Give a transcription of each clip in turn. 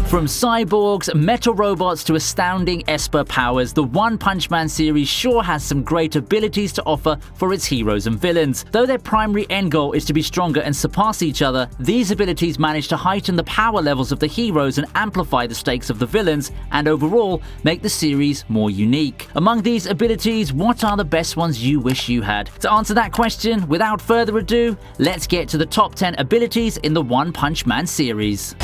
From cyborgs, metal robots to astounding Esper Powers, the One Punch Man series sure has some great abilities to offer for its heroes and villains. Though their primary end goal is to be stronger and surpass each other, these abilities manage to heighten the power levels of the heroes and amplify the stakes of the villains, and overall make the series more unique. Among these abilities, what are the best ones you wish you had? To answer that question, without further ado, let's get to the top 10 abilities in the One Punch Man series.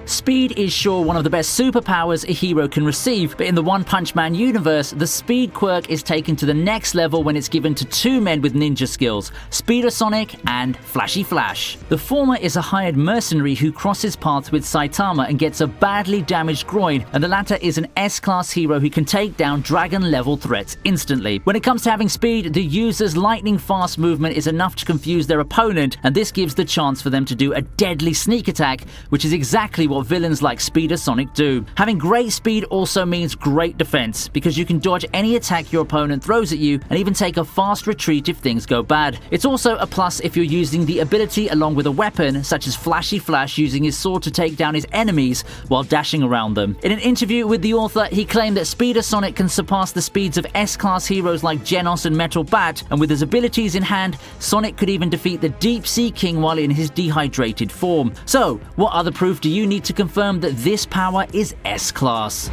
Speed is sure one of the best superpowers a hero can receive, but in the One Punch Man universe, the speed quirk is taken to the next level when it's given to two men with ninja skills, Speeder Sonic and Flashy Flash. The former is a hired mercenary who crosses paths with Saitama and gets a badly damaged groin, and the latter is an S-class hero who can take down dragon-level threats instantly. When it comes to having speed, the user's lightning-fast movement is enough to confuse their opponent, and this gives the chance for them to do a deadly sneak attack, which is exactly what villains like Speeder Sonic do. Having great speed also means great defense, because you can dodge any attack your opponent throws at you and even take a fast retreat if things go bad. It's also a plus if you're using the ability along with a weapon, such as Flashy Flash using his sword to take down his enemies while dashing around them. In an interview with the author, he claimed that Speeder Sonic can surpass the speeds of S-class heroes like Genos and Metal Bat, and with his abilities in hand, Sonic could even defeat the Deep Sea King while in his dehydrated form. So, what other proof do you need to confirm that this power is S-class?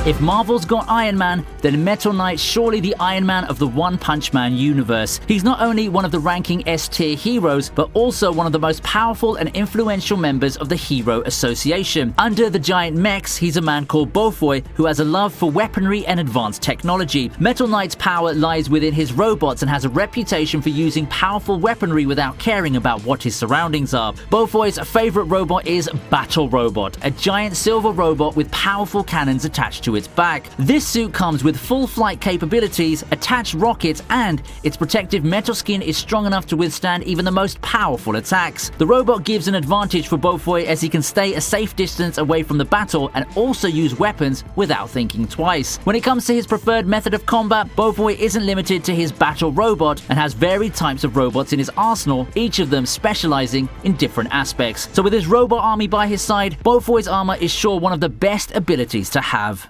If Marvel's got Iron Man, then Metal Knight's surely the Iron Man of the One Punch Man universe. He's not only one of the ranking S-tier heroes, but also one of the most powerful and influential members of the Hero Association. Under the giant mechs, he's a man called Bofoy, who has a love for weaponry and advanced technology. Metal Knight's power lies within his robots and has a reputation for using powerful weaponry without caring about what his surroundings are. Bofoy's favorite robot is Battle Robot, a giant silver robot with powerful cannons attached to its back. This suit comes with full flight capabilities, attached rockets, and its protective metal skin is strong enough to withstand even the most powerful attacks. The robot gives an advantage for Bofoy as he can stay a safe distance away from the battle and also use weapons without thinking twice. When it comes to his preferred method of combat, Bofoy isn't limited to his battle robot and has varied types of robots in his arsenal, each of them specializing in different aspects. So with his robot army by his side, Bofoy's armor is sure one of the best abilities to have.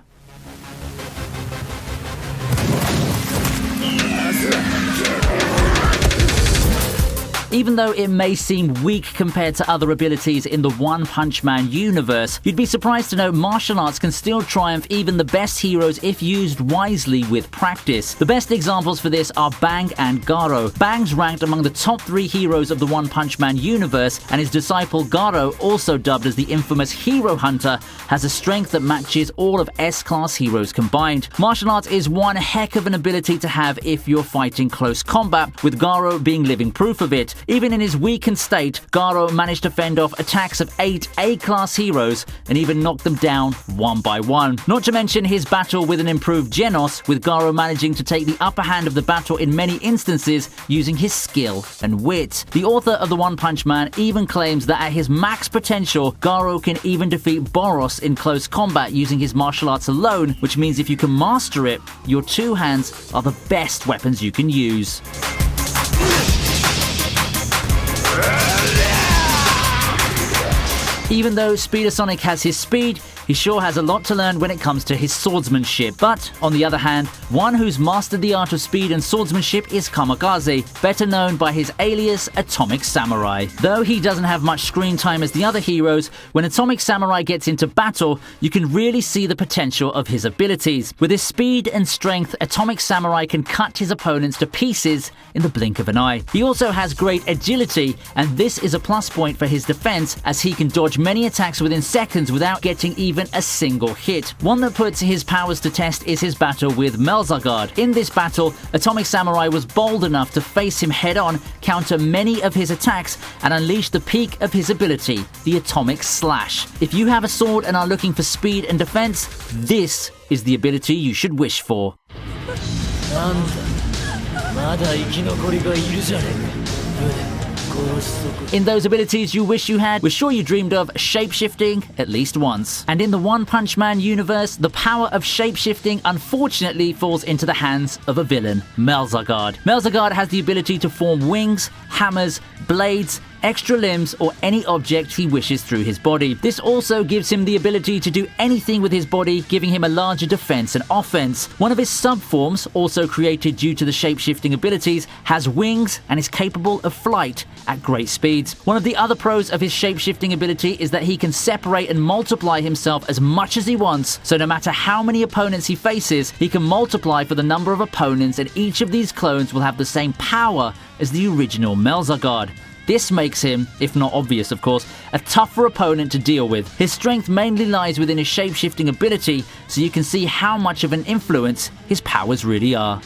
Even though it may seem weak compared to other abilities in the One Punch Man universe, you'd be surprised to know martial arts can still triumph even the best heroes if used wisely with practice. The best examples for this are Bang and Garo. Bang's ranked among the top 3 heroes of the One Punch Man universe, and his disciple Garo, also dubbed as the infamous Hero Hunter, has a strength that matches all of S-class heroes combined. Martial arts is one heck of an ability to have if you're fighting close combat, with Garo being living proof of it. Even in his weakened state, Garo managed to fend off attacks of 8 A-class heroes and even knock them down one by one. Not to mention his battle with an improved Genos, with Garo managing to take the upper hand of the battle in many instances using his skill and wit. The author of the One Punch Man even claims that at his max potential, Garo can even defeat Boros in close combat using his martial arts alone, which means if you can master it, your two hands are the best weapons you can use. Even though Speeder Sonic has his speed, he sure has a lot to learn when it comes to his swordsmanship. But, on the other hand, one who's mastered the art of speed and swordsmanship is Kamikaze, better known by his alias Atomic Samurai. Though he doesn't have much screen time as the other heroes, when Atomic Samurai gets into battle, you can really see the potential of his abilities. With his speed and strength, Atomic Samurai can cut his opponents to pieces in the blink of an eye. He also has great agility, and this is a plus point for his defense, as he can dodge many attacks within seconds without getting even a single hit. One that puts his powers to test is his battle with Melzargard. In this battle, Atomic Samurai was bold enough to face him head-on, counter many of his attacks, and unleash the peak of his ability, the Atomic Slash. If you have a sword and are looking for speed and defense, this is the ability you should wish for. まだ生き残りがいるじゃねえか。In those abilities you wish you had, we're sure you dreamed of shapeshifting at least once. And in the One Punch Man universe, the power of shapeshifting unfortunately falls into the hands of a villain, Melzargard. Melzargard has the ability to form wings, hammers, blades, extra limbs, or any object he wishes through his body. This also gives him the ability to do anything with his body, giving him a larger defense and offense. One of his subforms, also created due to the shapeshifting abilities, has wings and is capable of flight at great speeds. One of the other pros of his shapeshifting ability is that he can separate and multiply himself as much as he wants, so no matter how many opponents he faces, he can multiply for the number of opponents, and each of these clones will have the same power as the original Melzargard. This makes him, if not obvious of course, a tougher opponent to deal with. His strength mainly lies within his shapeshifting ability, so you can see how much of an influence his powers really are.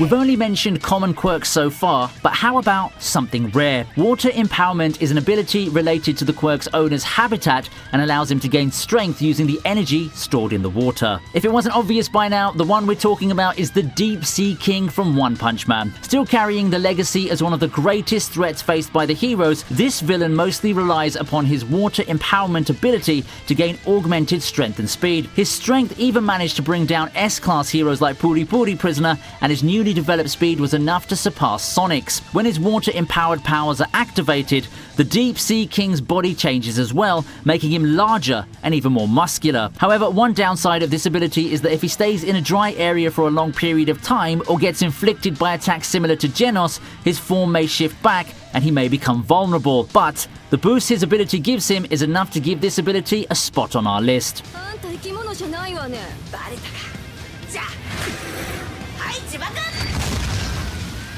We've only mentioned common quirks so far, but how about something rare? Water Empowerment is an ability related to the quirk's owner's habitat and allows him to gain strength using the energy stored in the water. If it wasn't obvious by now, the one we're talking about is the Deep Sea King from One Punch Man. Still carrying the legacy as one of the greatest threats faced by the heroes, this villain mostly relies upon his Water Empowerment ability to gain augmented strength and speed. His strength even managed to bring down S-class heroes like Puri Puri Prisoner, and his newly developed speed was enough to surpass Sonic's. When his water-empowered powers are activated, the Deep Sea King's body changes as well, making him larger and even more muscular. However, one downside of this ability is that if he stays in a dry area for a long period of time or gets inflicted by attacks similar to Genos, his form may shift back and he may become vulnerable. But the boost his ability gives him is enough to give this ability a spot on our list.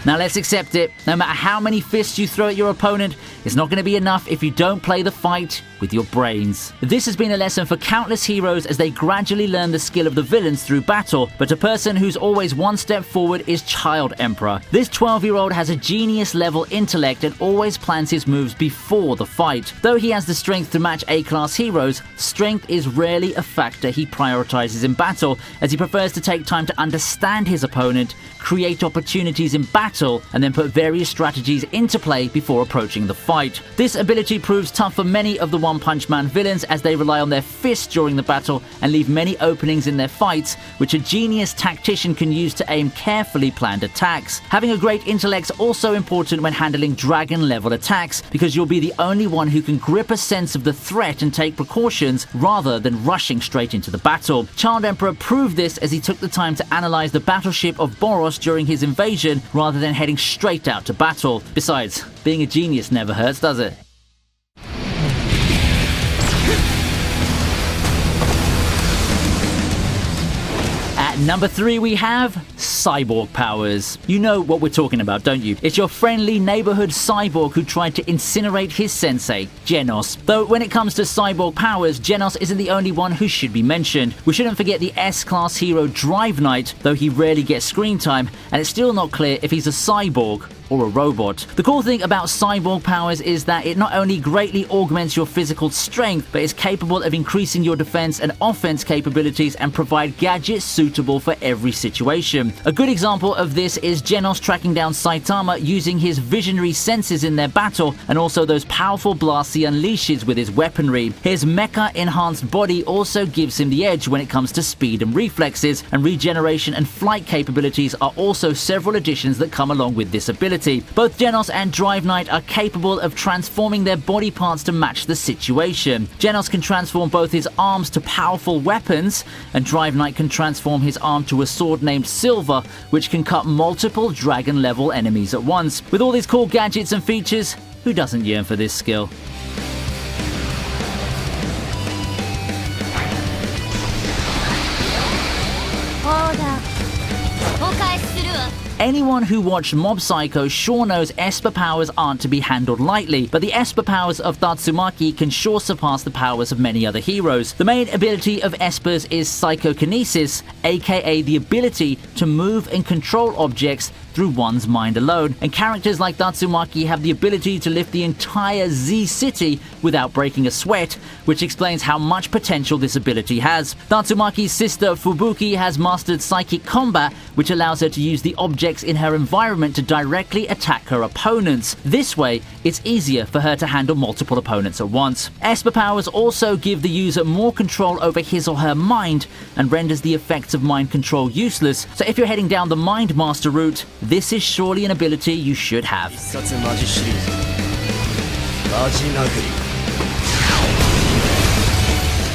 Now let's accept it, no matter how many fists you throw at your opponent, it's not going to be enough if you don't play the fight with your brains. This has been a lesson for countless heroes as they gradually learn the skill of the villains through battle, but a person who's always one step forward is Child Emperor. This 12-year-old has a genius-level intellect and always plans his moves before the fight. Though he has the strength to match A-class heroes, strength is rarely a factor he prioritizes in battle, as he prefers to take time to understand his opponent, create opportunities in battle, and then put various strategies into play before approaching the fight. This ability proves tough for many of the One Punch Man villains, as they rely on their fists during the battle and leave many openings in their fights, which a genius tactician can use to aim carefully planned attacks. Having a great intellect is also important when handling dragon-level attacks, because you'll be the only one who can grip a sense of the threat and take precautions rather than rushing straight into the battle. Child Emperor proved this as he took the time to analyze the battleship of Boros during his invasion rather than heading straight out to battle. Besides, being a genius never hurts, does it? At number 3 we have Cyborg Powers. You know what we're talking about, don't you? It's your friendly neighborhood cyborg who tried to incinerate his sensei, Genos. Though when it comes to Cyborg Powers, Genos isn't the only one who should be mentioned. We shouldn't forget the S-class hero Drive Knight, though he rarely gets screen time, and it's still not clear if he's a cyborg or a robot. The cool thing about Cyborg Powers is that it not only greatly augments your physical strength, but is capable of increasing your defense and offense capabilities and provide gadgets suitable for every situation. A good example of this is Genos tracking down Saitama using his visionary senses in their battle, and also those powerful blasts he unleashes with his weaponry. His mecha-enhanced body also gives him the edge when it comes to speed and reflexes, and regeneration and flight capabilities are also several additions that come along with this ability. Both Genos and Drive Knight are capable of transforming their body parts to match the situation. Genos can transform both his arms to powerful weapons, and Drive Knight can transform his arm to a sword named Silver, which can cut multiple dragon-level enemies at once. With all these cool gadgets and features, who doesn't yearn for this skill? Anyone who watched Mob Psycho sure knows Esper Powers aren't to be handled lightly, but the Esper Powers of Tatsumaki can sure surpass the powers of many other heroes. The main ability of Esper's is Psychokinesis, aka the ability to move and control objects through one's mind alone, and characters like Tatsumaki have the ability to lift the entire Z city without breaking a sweat, which explains how much potential this ability has. Tatsumaki's sister Fubuki has mastered psychic combat, which allows her to use the objects in her environment to directly attack her opponents. This way, it's easier for her to handle multiple opponents at once. Esper Powers also give the user more control over his or her mind and renders the effects of mind control useless, so if you're heading down the Mind Master route, this is surely an ability you should have.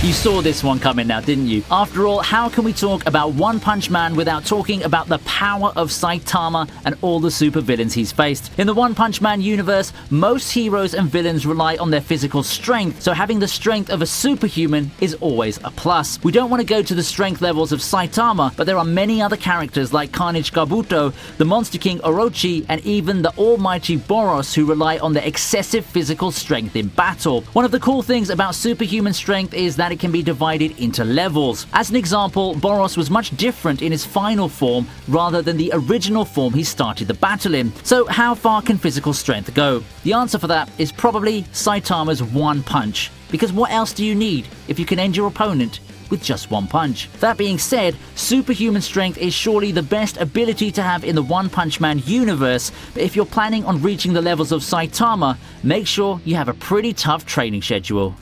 You saw this one coming now, didn't you? After all, how can we talk about One Punch Man without talking about the power of Saitama and all the supervillains he's faced? In the One Punch Man universe, most heroes and villains rely on their physical strength, so having the strength of a superhuman is always a plus. We don't want to go to the strength levels of Saitama, but there are many other characters like Carnage Kabuto, the Monster King Orochi, and even the almighty Boros who rely on their excessive physical strength in battle. One of the cool things about superhuman strength is that it can be divided into levels. As an example, Boros was much different in his final form rather than the original form he started the battle in. So how far can physical strength go? The answer for that is probably Saitama's one punch. Because what else do you need if you can end your opponent with just one punch? That being said, superhuman strength is surely the best ability to have in the One Punch Man universe, but if you're planning on reaching the levels of Saitama, make sure you have a pretty tough training schedule.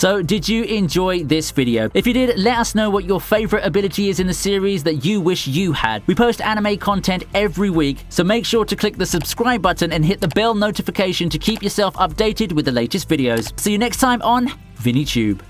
So, did you enjoy this video? If you did, let us know what your favorite ability is in the series that you wish you had. We post anime content every week, so make sure to click the subscribe button and hit the bell notification to keep yourself updated with the latest videos. See you next time on ViniiTube.